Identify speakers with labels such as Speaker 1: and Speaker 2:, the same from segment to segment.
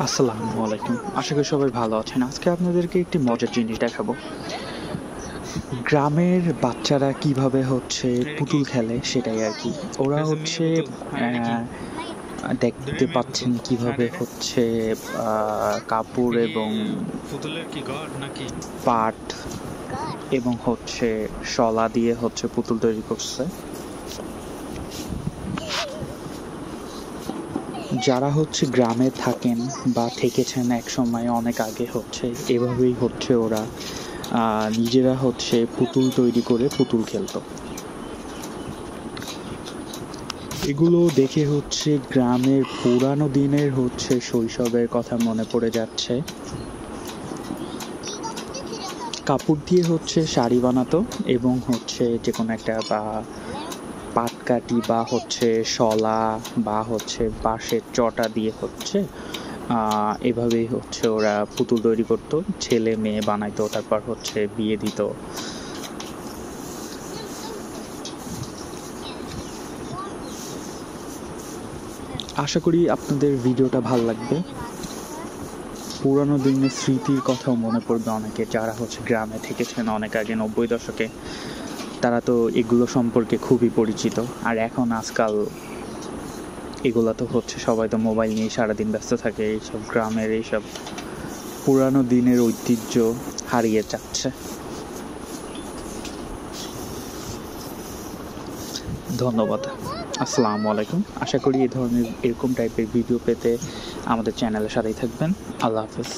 Speaker 1: আসসালামু আলাইকুম। আশা করি সবাই ভালো আছেন। আজকে আপনাদেরকে একটি মজার জিনিস দেখাবো। গ্রামের বাচ্চারা কিভাবে পুতুল খেলে সেটাই আরকি। ওরা দেখতে পাচ্ছেন কিভাবে কাপড় এবং
Speaker 2: পুতুলের কি ঘর নাকি
Speaker 1: পাট এবং শলা দিয়ে পুতুল তৈরি করছে। যারা গ্রামে থাকেন বা থেকেছেন একসময় অনেক আগে এভাবেই ওরা নিজেরা পুতুল তৈরি করে পুতুল খেলতো। এগুলো দেখে গ্রামের পুরানো দিনের শৈশবের কথা মনে পড়ে যাচ্ছে। কাপড় দিয়ে শাড়ি বানাতো এবং যে কোনো একটা পাটকাঠি বা শলা বা বাঁশের চটা দিয়ে এভাবেই ওরা পুতুল তৈরি করতো, ছেলে মেয়ে বানাইতো, তারপর বিয়ে দিত। আশা করি আপনাদের ভিডিওটা ভালো লাগবে। পুরানো দিনের স্মৃতির কথাও মনে পড়বে অনেকে, যারা গ্রামে থেকেছেন অনেক আগে 90 দশকে। তারা তো এগুলো সম্পর্কে খুবই পরিচিত। আর এখন আজকাল এগুলা তো সবাই তো মোবাইল নিয়ে সারাদিন ব্যস্ত থাকে। এইসব গ্রামের এইসব পুরানো দিনের ঐতিহ্য হারিয়ে যাচ্ছে। ধন্যবাদ। আসসালামু আলাইকুম। আশা করি এই ধরনের এরকম টাইপের ভিডিও পেতে আমাদের চ্যানেলের সাথেই থাকবেন। আল্লাহ হাফেজ।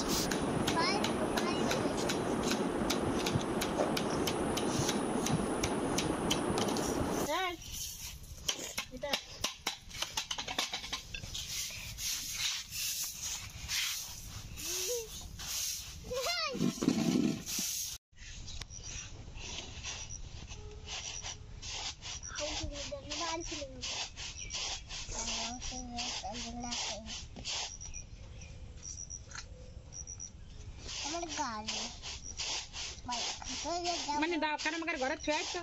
Speaker 3: মানে দাও কারণ আমার ঘরে ছুঁয়ে তো